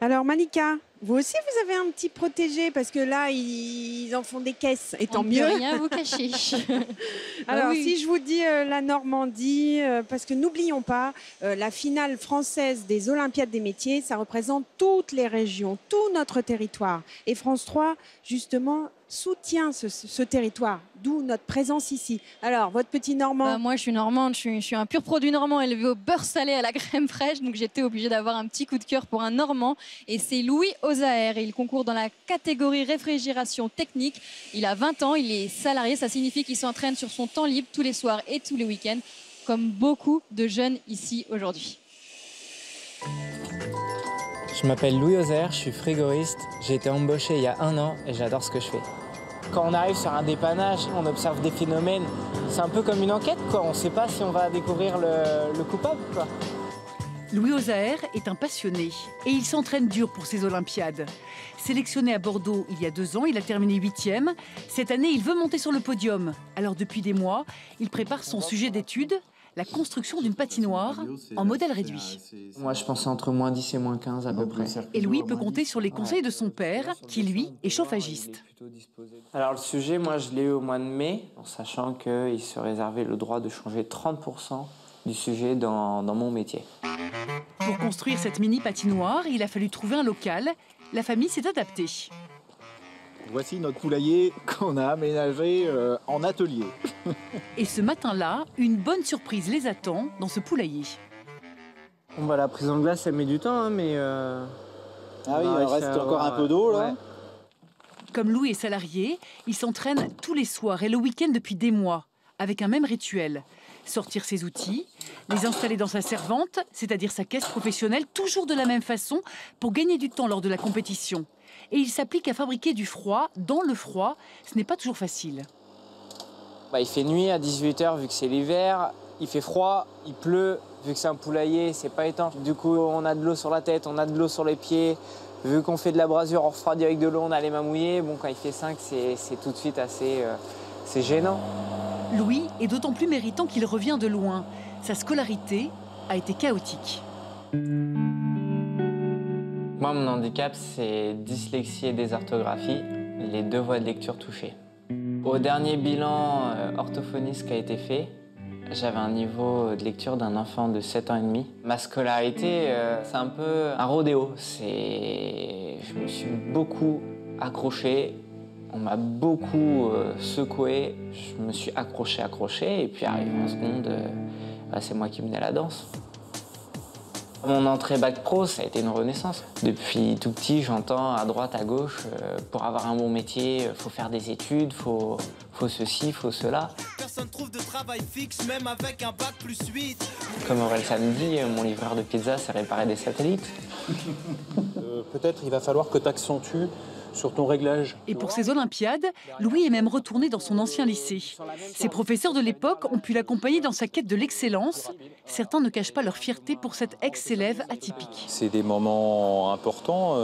Alors Malika, vous aussi vous avez un petit protégé parce que là ils en font des caisses et tant On ne mieux. peut rien vous cacher. Alors oui. si je vous dis la Normandie, parce que n'oublions pas, la finale française des Olympiades des métiers, ça représente toutes les régions, tout notre territoire. Et France 3, justement, soutient ce territoire, d'où notre présence ici. Alors, votre petit Normand. Moi, je suis normande, je suis un pur produit normand élevé au beurre salé à la crème fraîche. Donc, j'étais obligée d'avoir un petit coup de cœur pour un Normand. Et c'est Louis Ozaher. Il concourt dans la catégorie réfrigération technique. Il a 20 ans, il est salarié. Ça signifie qu'il s'entraîne sur son temps libre tous les soirs et tous les week-ends, comme beaucoup de jeunes ici aujourd'hui. Je m'appelle Louis Ozaher, je suis frigoriste. J'ai été embauché il y a 1 an et j'adore ce que je fais. Quand on arrive sur un dépannage, on observe des phénomènes. C'est un peu comme une enquête, quoi. On ne sait pas si on va découvrir le coupable, quoi. Louis Ozaher est un passionné et il s'entraîne dur pour ses Olympiades. Sélectionné à Bordeaux il y a 2 ans, il a terminé 8e. Cette année, il veut monter sur le podium. Alors depuis des mois, il prépare son sujet d'étude, la construction d'une patinoire en modèle réduit. Moi, je pensais entre -10 et -15 à peu près. Et Louis peut compter sur les conseils de son père, qui lui est chauffagiste. Alors le sujet, moi, je l'ai eu au mois de mai, en sachant qu'il se réservait le droit de changer 30% du sujet dans mon métier. Pour construire cette mini patinoire, il a fallu trouver un local. La famille s'est adaptée. Voici notre poulailler qu'on a aménagé en atelier. Et ce matin-là, une bonne surprise les attend dans ce poulailler. Bon, bah, la prise en glace, elle met du temps, hein, mais... Ah oui, il reste encore un peu d'eau, là. Ouais. Comme Louis est salarié, il s'entraîne tous les soirs et le week-end depuis des mois, avec un même rituel. Sortir ses outils, les installer dans sa servante, c'est-à-dire sa caisse professionnelle, toujours de la même façon, pour gagner du temps lors de la compétition. Et il s'applique à fabriquer du froid dans le froid. Ce n'est pas toujours facile. Bah, il fait nuit à 18 h vu que c'est l'hiver, il fait froid, il pleut, vu que c'est un poulailler, c'est pas étanche. Du coup, on a de l'eau sur la tête, on a de l'eau sur les pieds. Vu qu'on fait de la brasure, on refroidit avec de l'eau, on a les mains mouillées. Bon, quand il fait 5, c'est tout de suite assez c'est gênant. Louis est d'autant plus méritant qu'il revient de loin. Sa scolarité a été chaotique. Moi, mon handicap, c'est dyslexie et dysorthographie, les 2 voies de lecture touchées. Au dernier bilan orthophoniste qui a été fait, j'avais un niveau de lecture d'un enfant de 7 ans et demi. Ma scolarité, c'est un peu un rodéo. Je me suis beaucoup accroché, on m'a beaucoup secoué, je me suis accroché, et puis arrivé en seconde, c'est moi qui menais la danse. Mon entrée bac pro, ça a été une renaissance. Depuis tout petit, j'entends à droite, à gauche, pour avoir un bon métier, faut faire des études, faut ceci, faut cela. Personne trouve de travail fixe, même avec un bac +8. Comme Aurel samedi, mon livreur de pizza, c'est réparer des satellites. Peut-être il va falloir que tu accentues sur ton réglage. Et pour ces Olympiades, Louis est même retourné dans son ancien lycée. Ses professeurs de l'époque ont pu l'accompagner dans sa quête de l'excellence. Certains ne cachent pas leur fierté pour cet ex-élève atypique. C'est des moments importants,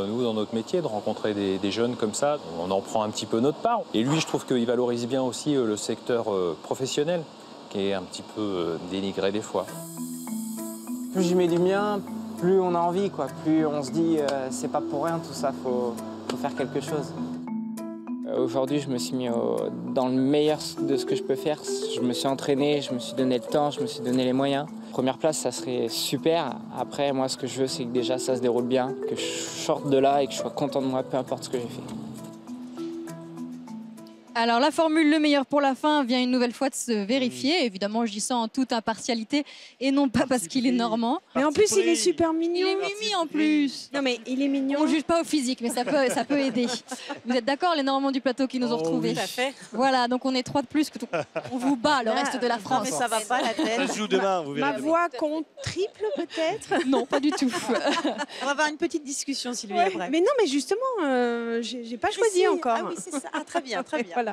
nous, dans notre métier, de rencontrer des jeunes comme ça. On en prend un petit peu notre part. Et lui, je trouve qu'il valorise bien aussi le secteur professionnel, qui est un petit peu dénigré des fois. Plus j'y mets du mien, plus on a envie, quoi. Plus on se dit, c'est pas pour rien tout ça, faut faire quelque chose. Aujourd'hui, je me suis mis dans le meilleur de ce que je peux faire. Je me suis entraîné, je me suis donné le temps, je me suis donné les moyens. Première place, ça serait super. Après, moi, ce que je veux, c'est que déjà ça se déroule bien, que je sorte de là et que je sois content de moi, peu importe ce que j'ai fait. Alors la formule le meilleur pour la fin vient une nouvelle fois de se vérifier. Évidemment, je dis ça en toute impartialité et non pas parce qu'il est normand. Mais en plus, il est super mignon. Il est mimi en plus. Non mais il est mignon. On ne juge pas au physique, mais ça peut aider. Vous êtes d'accord, les Normands du plateau qui nous ont retrouvés? Tout à fait. Voilà, donc on est trois de plus. On vous bat le reste de la Non, France. mais ça va pas la tête. Ça se joue demain, vous verrez. Ma voix compte triple peut-être. Non, pas du tout. On va avoir une petite discussion, Sylvie, après. Mais non, mais justement, j'ai pas choisi Si, encore. Ah oui, c'est ça. Ah, très bien, très bien. Voilà.